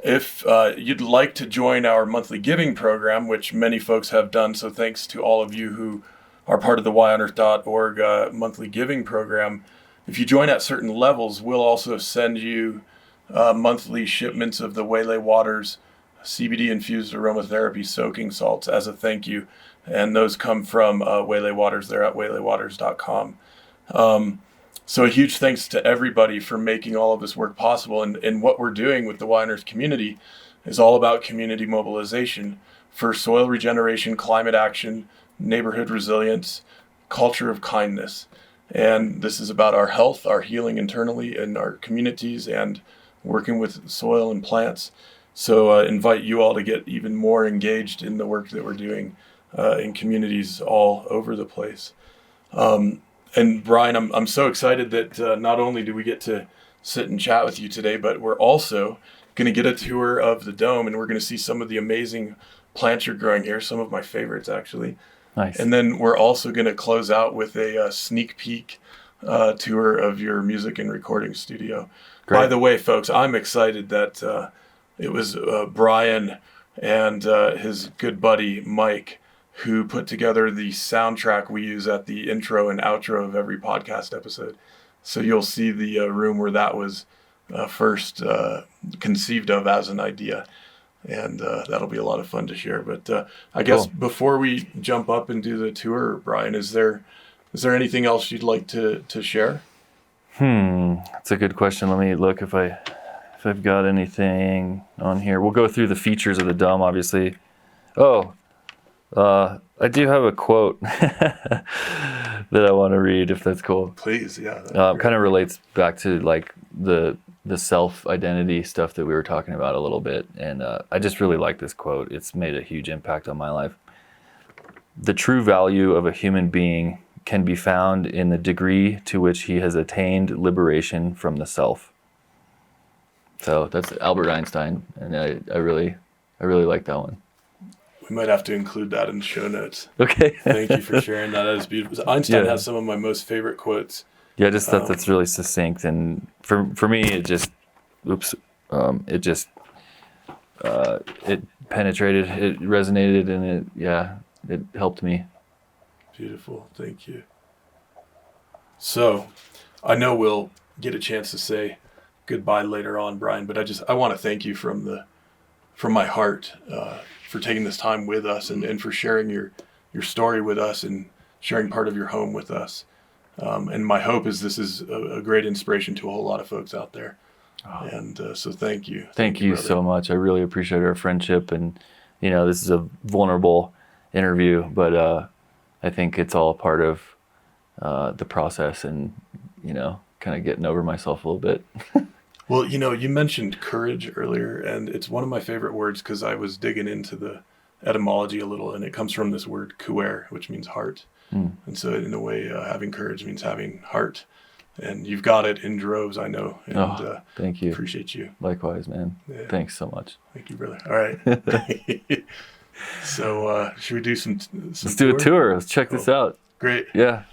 if you'd like to join our monthly giving program, which many folks have done, so thanks to all of you who are part of the whyonearth.org monthly giving program. If you join at certain levels, we'll also send you monthly shipments of the Waylay Waters CBD-infused aromatherapy soaking salts as a thank you. And those come from Waylay Waters. They're at waylaywaters.com. So a huge thanks to everybody for making all of this work possible. And what we're doing with the Why on Earth community is all about community mobilization for soil regeneration, climate action, neighborhood resilience, culture of kindness. And this is about our health, our healing internally in our communities, and working with soil and plants. So invite you all to get even more engaged in the work that we're doing in communities all over the place. And Brian, I'm so excited that not only do we get to sit and chat with you today, but we're also going to get a tour of the dome, and we're going to see some of the amazing plants you're growing here, some of my favorites actually. Nice. And then we're also going to close out with a sneak peek tour of your music and recording studio. Great. By the way, folks, I'm excited that it was Brian and his good buddy Mike who put together the soundtrack we use at the intro and outro of every podcast episode. So you'll see the room where that was first conceived of as an idea. And that'll be a lot of fun to share. But I guess before we jump up and do the tour, Brian, is there anything else you'd like to share? That's a good question. Let me look if I've got anything on here. We'll go through the features of the dome, obviously. I do have a quote that I want to read, if that's cool. Please, yeah. Kind of relates back to like the self-identity stuff that we were talking about a little bit. And I just really like this quote. It's made a huge impact on my life. The true value of a human being can be found in the degree to which he has attained liberation from the self. So that's Albert Einstein, and I really like that one. We might have to include that in the show notes. Okay. Thank you for sharing that. That is beautiful. Einstein has some of my most favorite quotes. Yeah, I just thought that's really succinct, and for me, it just, it penetrated, it resonated, and it helped me. Beautiful, thank you. So, I know we'll get a chance to say goodbye later on, Brian, but I want to thank you from my heart for taking this time with us and for sharing your story with us and sharing part of your home with us. And my hope is this is a great inspiration to a whole lot of folks out there. And so thank you. Thank you so much. I really appreciate our friendship. And, this is a vulnerable interview, but I think it's all part of the process and, kind of getting over myself a little bit. Well, you mentioned courage earlier, and it's one of my favorite words because I was digging into the etymology a little, and it comes from this word kuer, which means heart. And so in a way, having courage means having heart. And you've got it in droves, I know. And, thank you. Appreciate you. Likewise, man. Yeah. Thanks so much. Thank you, brother. All right. So should we do some Let's do a tour. Let's check this out. Great. Yeah.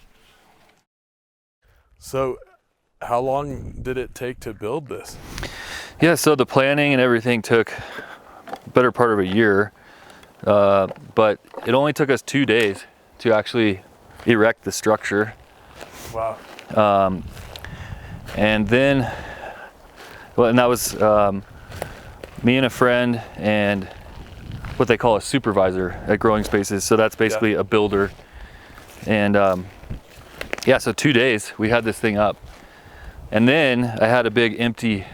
So how long did it take to build this? Yeah, so the planning and everything took a better part of a year. But it only took us 2 days to actually erect the structure. Wow. And then, and that was me and a friend and what they call a supervisor at Growing Spaces. So that's basically a builder. And yeah, so 2 days we had this thing up. And then I had a big empty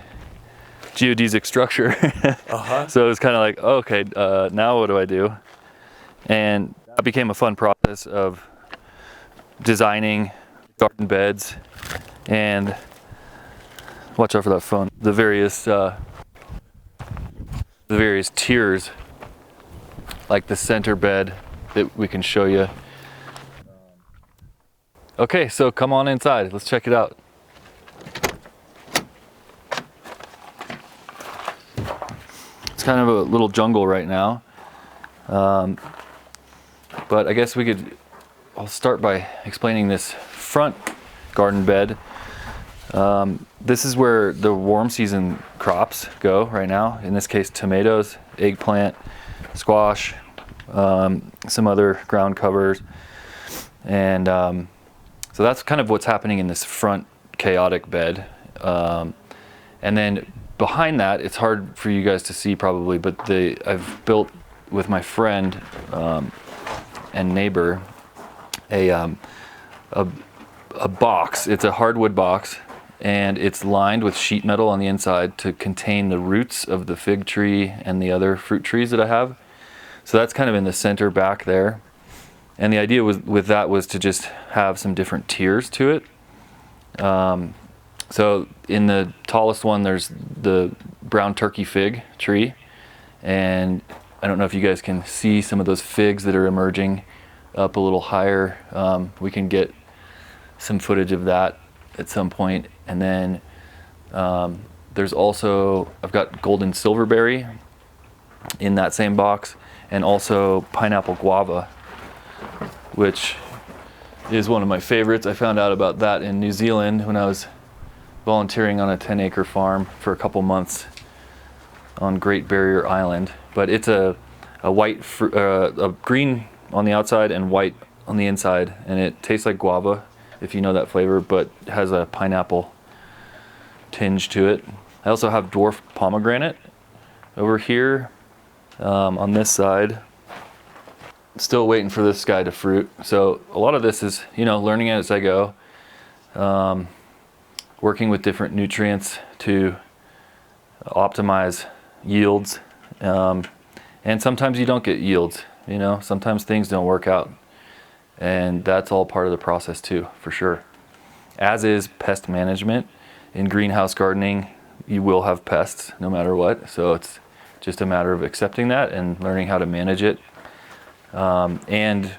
geodesic structure. So it was kind of like, okay, now what do I do? And that became a fun process of designing garden beds and, watch out for that phone, the various tiers, like the center bed that we can show you. Okay, so come on inside, let's check it out. It's kind of a little jungle right now, but I guess I'll start by explaining this front garden bed. This is where the warm season crops go right now. In this case, tomatoes, eggplant, squash, some other ground covers. And so that's kind of what's happening in this front chaotic bed. And then behind that, it's hard for you guys to see probably, but I've built with my friend and neighbor a box. It's a hardwood box, and it's lined with sheet metal on the inside to contain the roots of the fig tree and the other fruit trees that I have. So that's kind of in the center back there. And the idea with that was to just have some different tiers to it. So in the tallest one, there's the brown turkey fig tree. And I don't know if you guys can see some of those figs that are emerging up a little higher. We can get some footage of that at some point. And then there's also, I've got golden silverberry in that same box, and also pineapple guava, which is one of my favorites. I found out about that in New Zealand when I was volunteering on a 10-acre farm for a couple months on Great Barrier Island. But it's a green on the outside and white on the inside, and it tastes like guava, if you know that flavor, but has a pineapple tinge to it. I also have dwarf pomegranate over here on this side. Still waiting for this guy to fruit. So a lot of this is, learning as I go, working with different nutrients to optimize yields. And sometimes you don't get yields, sometimes things don't work out. And that's all part of the process too, for sure. As is pest management. In greenhouse gardening, you will have pests no matter what. So it's just a matter of accepting that and learning how to manage it. And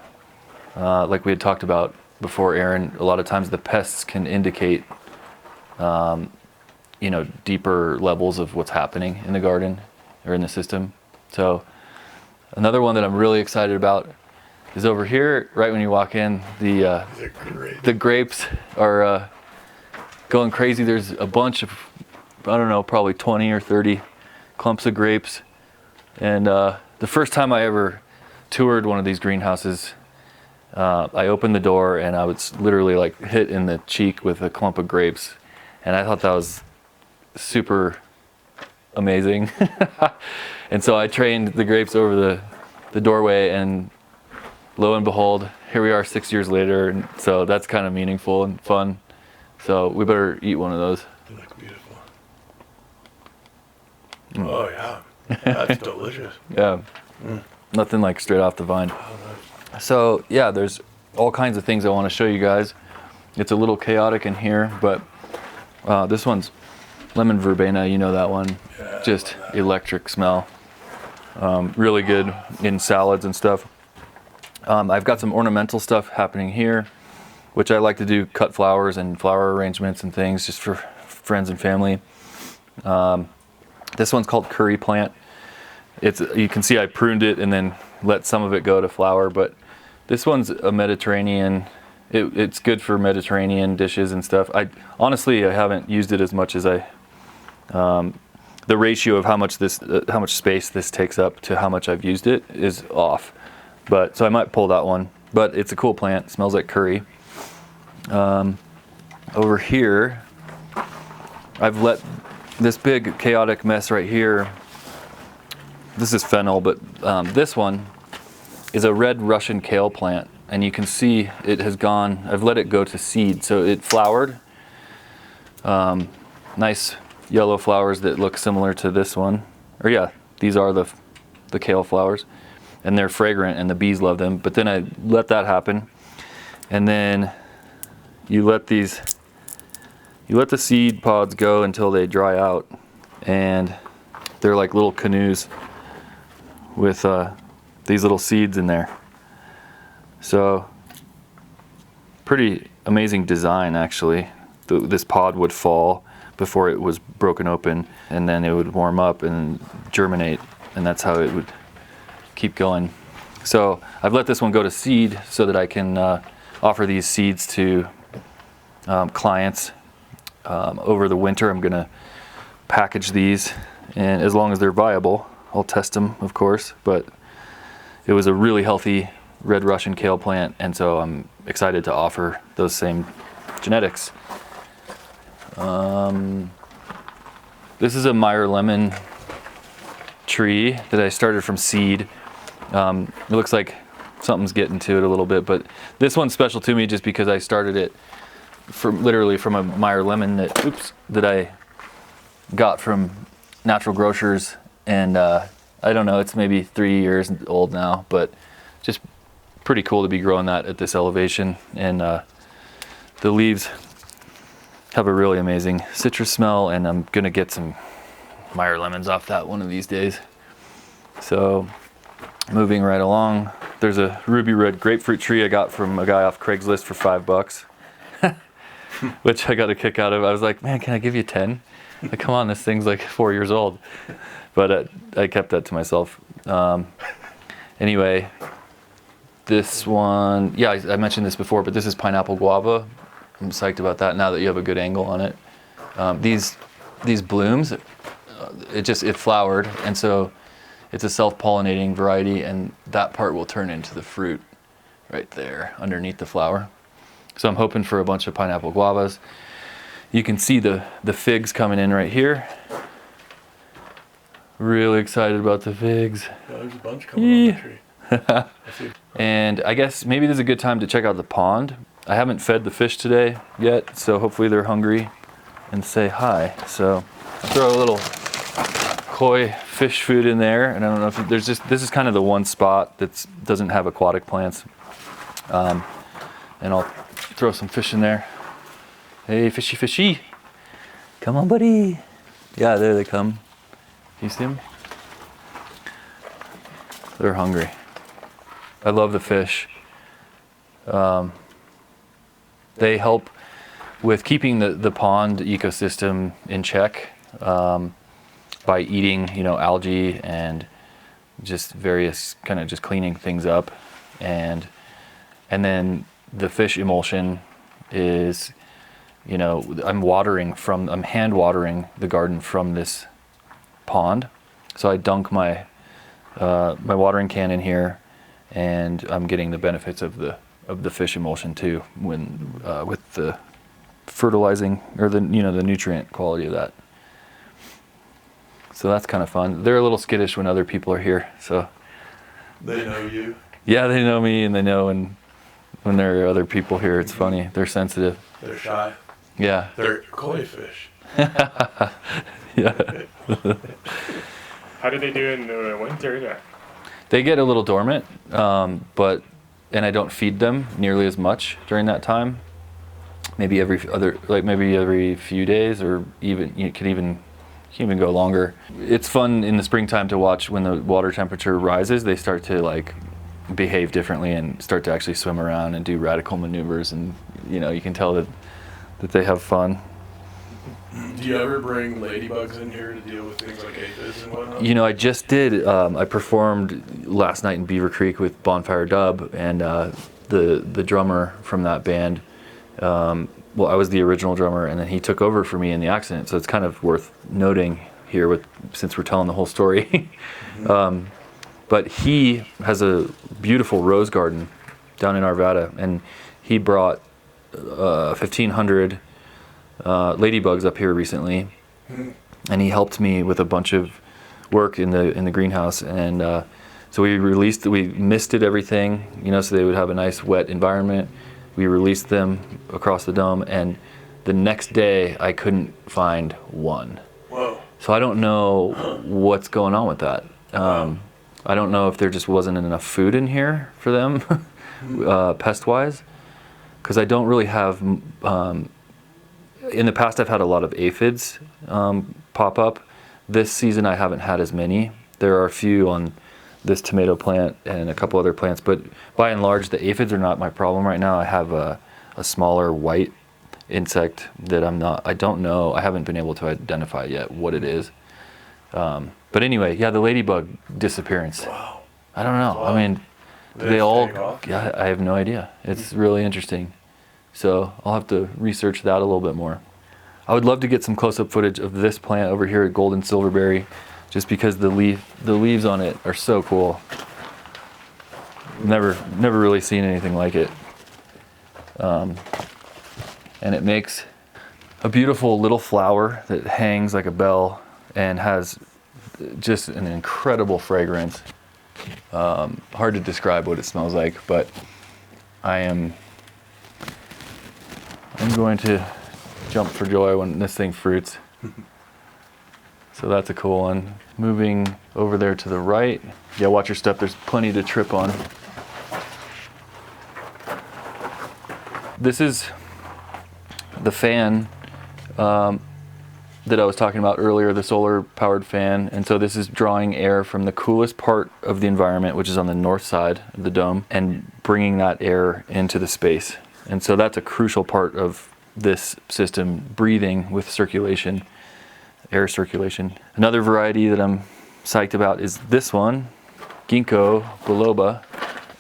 like we had talked about before, Aaron, a lot of times the pests can indicate, deeper levels of what's happening in the garden or in the system. So another one that I'm really excited about is over here, right when you walk in. The grapes are going crazy. There's a bunch of, I don't know, probably 20 or 30 clumps of grapes. And the first time I ever toured one of these greenhouses, I opened the door and I was literally like hit in the cheek with a clump of grapes. And I thought that was super amazing. And so I trained the grapes over the doorway, and lo and behold, here we are 6 years later. And so that's kind of meaningful and fun. So we better eat one of those. They look beautiful. Oh yeah, that's delicious. Yeah, nothing like straight off the vine. Oh, nice. So yeah, there's all kinds of things I want to show you guys. It's a little chaotic in here, but this one's lemon verbena, you know that one. Yeah, just electric smell. Really good in salads and stuff. I've got some ornamental stuff happening here, which I like to do, cut flowers and flower arrangements and things just for friends and family. This one's called curry plant. You can see I pruned it and then let some of it go to flower, but this one's a Mediterranean. It's good for Mediterranean dishes and stuff. I haven't used it as much as the ratio of how much space this takes up to how much I've used it is off. But so I might pull that one. But it's a cool plant. It smells like curry. Over here, I've let this big chaotic mess right here. This is fennel, but this one is a red Russian kale plant. and you can see it has gone, I've let it go to seed. So it flowered. Nice yellow flowers that look similar to this one. Or yeah, these are the kale flowers. And they're fragrant and the bees love them. But then I let that happen. And then you let the seed pods go until they dry out. And they're like little canoes with these little seeds in there. So pretty amazing design, actually. This pod would fall before it was broken open, and then it would warm up and germinate, and that's how it would keep going. So I've let this one go to seed so that I can offer these seeds to clients. Over the winter, I'm gonna package these, and as long as they're viable, I'll test them, of course. But it was a really healthy red Russian kale plant, and so I'm excited to offer those same genetics. This is a Meyer lemon tree that I started from seed. It looks like something's getting to it a little bit, but this one's special to me just because I started it literally from a Meyer lemon that I got from natural grocers, and I don't know, it's maybe 3 years old now, but just pretty cool to be growing that at this elevation. And the leaves have a really amazing citrus smell, and I'm gonna get some Meyer lemons off that one of these days. So moving right along, there's a ruby red grapefruit tree I got from a guy off Craigslist for $5, which I got a kick out of. I was like, man, can I give you 10? Like, come on, this thing's like 4 years old. But I kept that to myself. Anyway, this one, yeah, I mentioned this before, but this is pineapple guava. I'm psyched about that now that you have a good angle on it. These blooms, it flowered, and so it's a self-pollinating variety, and that part will turn into the fruit right there underneath the flower. So I'm hoping for a bunch of pineapple guavas. You can see the figs coming in right here. Really excited about the figs. Yeah, there's a bunch coming on the tree. And I guess maybe this is a good time to check out the pond. I haven't fed the fish today yet, so hopefully they're hungry and say hi. So throw a little koi fish food in there, and I don't know if there's this is kind of the one spot that doesn't have aquatic plants. And I'll throw some fish in there. Hey, fishy, fishy. Come on, buddy. Yeah, there they come. You see them? They're hungry. I love the fish. They help with keeping the pond ecosystem in check by eating, algae and just various kind of just cleaning things up, and then the fish emulsion is, I'm hand watering the garden from this pond. So I dunk my watering can in here, and I'm getting the benefits of the fish emulsion too, when with the fertilizing or the nutrient quality of that. So that's kind of fun. They're a little skittish when other people are here. So they know you. Yeah, they know me, and they know when there are other people here. It's funny. They're sensitive. They're shy. Yeah. They're koi fish. Yeah. How do they do in the winter? Yeah. They get a little dormant, and I don't feed them nearly as much during that time. Maybe every few days, or even you can even go longer. It's fun in the springtime to watch when the water temperature rises. They start to behave differently and start to actually swim around and do radical maneuvers, and you can tell that they have fun. Do you ever bring ladybugs in here to deal with things like aphids and whatnot? I just did. I performed last night in Beaver Creek with Bonfire Dub, and the drummer from that band. I was the original drummer, and then he took over for me in the accident. So it's kind of worth noting here, since we're telling the whole story. Mm-hmm. But he has a beautiful rose garden down in Arvada, and he brought 1,500 ladybugs up here recently, and he helped me with a bunch of work in the greenhouse, and So we misted everything, so they would have a nice wet environment. We released them across the dome, and the next day I couldn't find one. Whoa. So I don't know what's going on with that. I don't know if there just wasn't enough food in here for them, pest-wise, because I don't really have. In the past, I've had a lot of aphids pop up. This season, I haven't had as many. There are a few on this tomato plant and a couple other plants, but by and large, the aphids are not my problem right now. I have a smaller white insect that I don't know. I haven't been able to identify yet what it is. But anyway, yeah, the ladybug disappearance. Wow. I don't know. Wow. I mean, They all. take off? Yeah, I have no idea. It's really interesting. So I'll have to research that a little bit more. I would love to get some close-up footage of this plant over here at Golden Silverberry, just because the leaves on it are so cool. Never really seen anything like it. And it makes a beautiful little flower that hangs like a bell and has just an incredible fragrance. Hard to describe what it smells like, but I'm going to jump for joy when this thing fruits. So that's a cool one. Moving over there to the right. Yeah, watch your step, there's plenty to trip on. This is the fan that I was talking about earlier, the solar powered fan. And so this is drawing air from the coolest part of the environment, which is on the north side of the dome, and bringing that air into the space. And so that's a crucial part of this system, breathing with circulation, air circulation. Another variety that I'm psyched about is this one, Ginkgo biloba.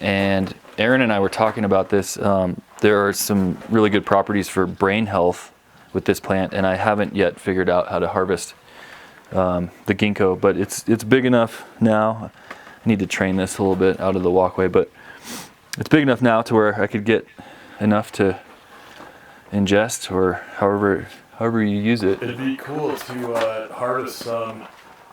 And Aaron and I were talking about this. There are some really good properties for brain health with this plant, and I haven't yet figured out how to harvest the ginkgo, but it's big enough now. I need to train this a little bit out of the walkway, but it's big enough now to where I could get enough to ingest, or however you use it. It'd be cool to harvest some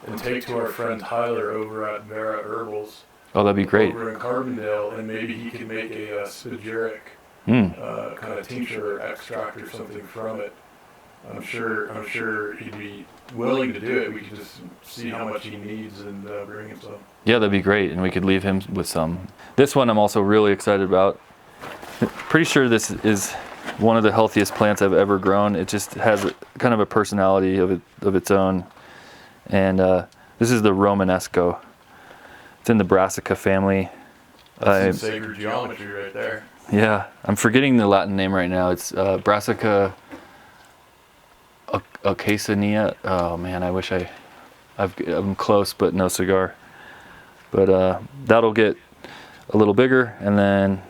and take to our friend Tyler over at Vera Herbals. Oh, that'd be great. Over in Carbondale, and maybe he could make a spagyric kind of tincture or extract or something from it. I'm sure he'd be willing to do it. We could just see how much he needs and bring him some. Yeah, that'd be great, and we could leave him with some. This one I'm also really excited about. Pretty sure this is one of the healthiest plants I've ever grown. It just has kind of a personality of its own. And this is the Romanesco. It's in the Brassica family. That's some sacred geometry right there. Yeah, I'm forgetting the Latin name right now. It's Brassica Acacia. Oh man, I wish I'm close, but no cigar. But that'll get a little bigger, and then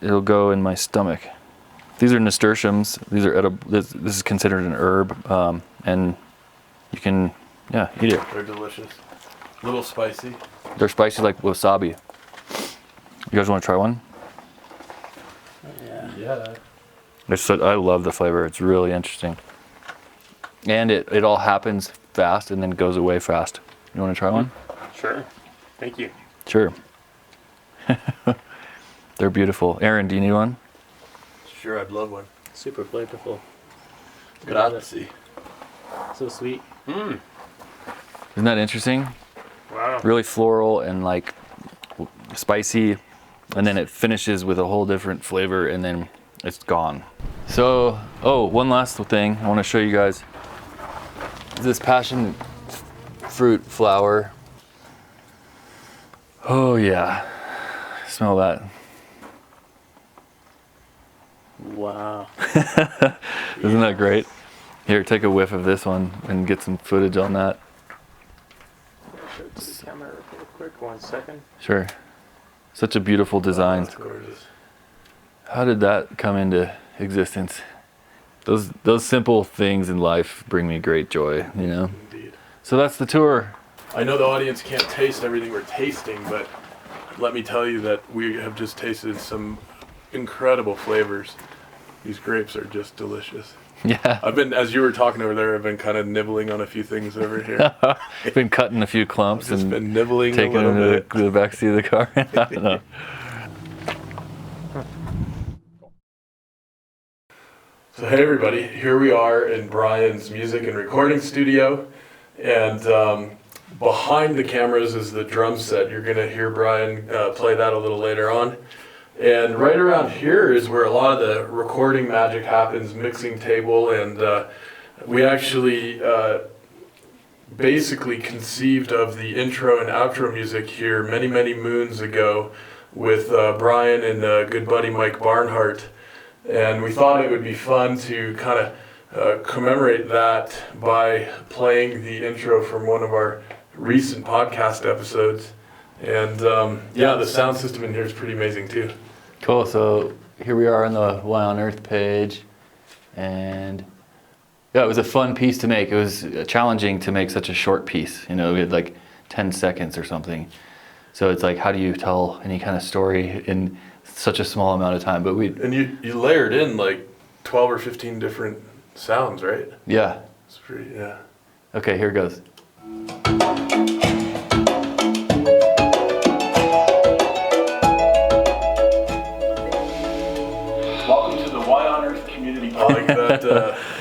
it'll go in my stomach. These are nasturtiums. These are edible. This is considered an herb, and you can eat it. They're delicious. A little spicy. They're spicy like wasabi. You guys want to try one? Yeah. I love the flavor. It's really interesting. And it all happens fast and then goes away fast. You want to try one? Sure. Thank you. Sure. They're beautiful. Aaron, do you need one? Sure, I'd love one. Super flavorful. Grazie. So sweet. Isn't that interesting? Wow. Really floral and like spicy, and then it finishes with a whole different flavor, and then it's gone. So, one last thing I want to show you guys. This passion fruit flower. Oh yeah, smell that. Wow. Isn't that great? Here, take a whiff of this one and get some footage on that. Show it to the camera real quick. 1 second. Sure. Such a beautiful design. That's gorgeous. How did that come into existence? Those simple things in life bring me great joy, you know? Indeed. So that's the tour. I know the audience can't taste everything we're tasting, but let me tell you that we have just tasted some incredible flavors. These grapes are just delicious. Yeah. I've been, as you were talking over there, I've been kind of nibbling on a few things over here. Been cutting a few clumps Just and been nibbling taking a them little to bit. the back seat of the car. I don't know. So hey everybody, here we are in Brian's music and recording studio, and behind the cameras is the drum set. You're going to hear Brian play that a little later on. And right around here is where a lot of the recording magic happens, mixing table, and we actually basically conceived of the intro and outro music here many, many moons ago with Brian and good buddy Mike Barnhart. And we thought it would be fun to kind of commemorate that by playing the intro from one of our recent podcast episodes. And yeah, the sound system in here is pretty amazing too. Cool. So here we are on the Why on Earth page, and yeah, it was a fun piece to make. It was challenging to make such a short piece. You know, we had like 10 seconds or something. So it's like, how do you tell any kind of story in such a small amount of time? But And you layered in like 12 or 15 different sounds, right? Yeah. It's pretty, yeah. Okay, here goes. Welcome to the Why on Earth community pod.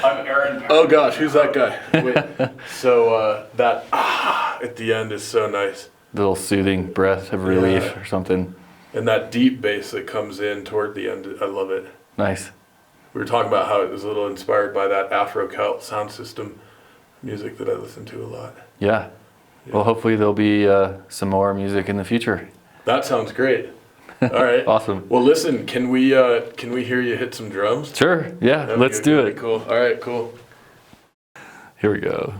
I'm Aaron. Oh gosh, who's that guy? Wait. So that at the end is so nice. Little soothing breath of relief Yeah. or something. And that deep bass that comes in toward the end, I love it. Nice. We were talking about how it was a little inspired by that Afro-Celt sound system music that I listen to a lot. Yeah. Well, hopefully there'll be some more music in the future. That sounds great. All right. Awesome. Well, listen, can we hear you hit some drums? Sure. Yeah. That'd Let's be do really it. Cool. All right. Cool. Here we go.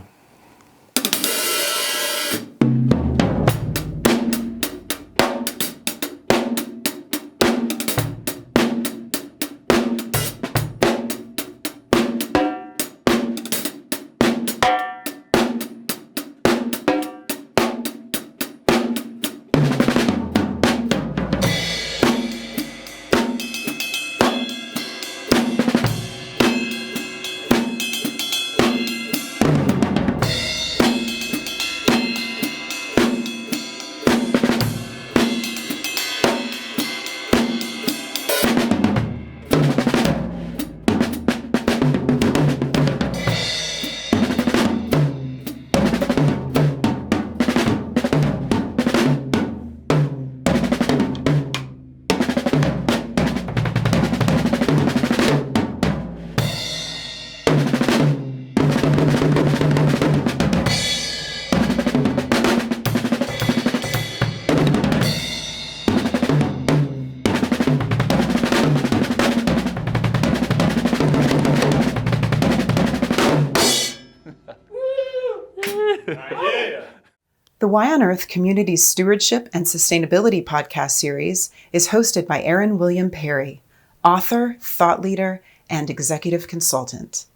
The Why on Earth Community Stewardship and Sustainability podcast series is hosted by Aaron William Perry, author, thought leader, and executive consultant.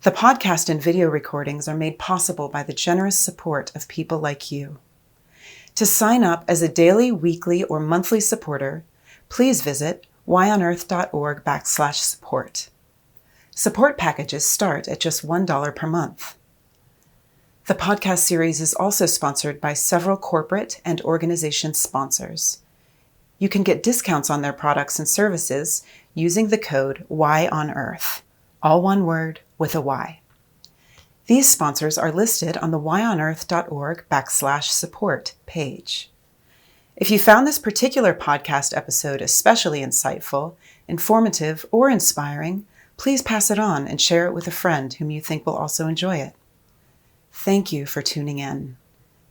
The podcast and video recordings are made possible by the generous support of people like you. To sign up as a daily, weekly, or monthly supporter, please visit whyonearth.org/support. Support packages start at just $1 per month. The podcast series is also sponsored by several corporate and organization sponsors. You can get discounts on their products and services using the code WHYONEARTH, all one word with a Y. These sponsors are listed on the whyonearth.org/support page. If you found this particular podcast episode especially insightful, informative, or inspiring, please pass it on and share it with a friend whom you think will also enjoy it. Thank you for tuning in.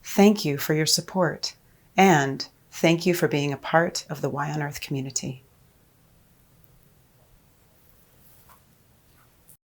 Thank you for your support. And thank you for being a part of the Why on Earth community.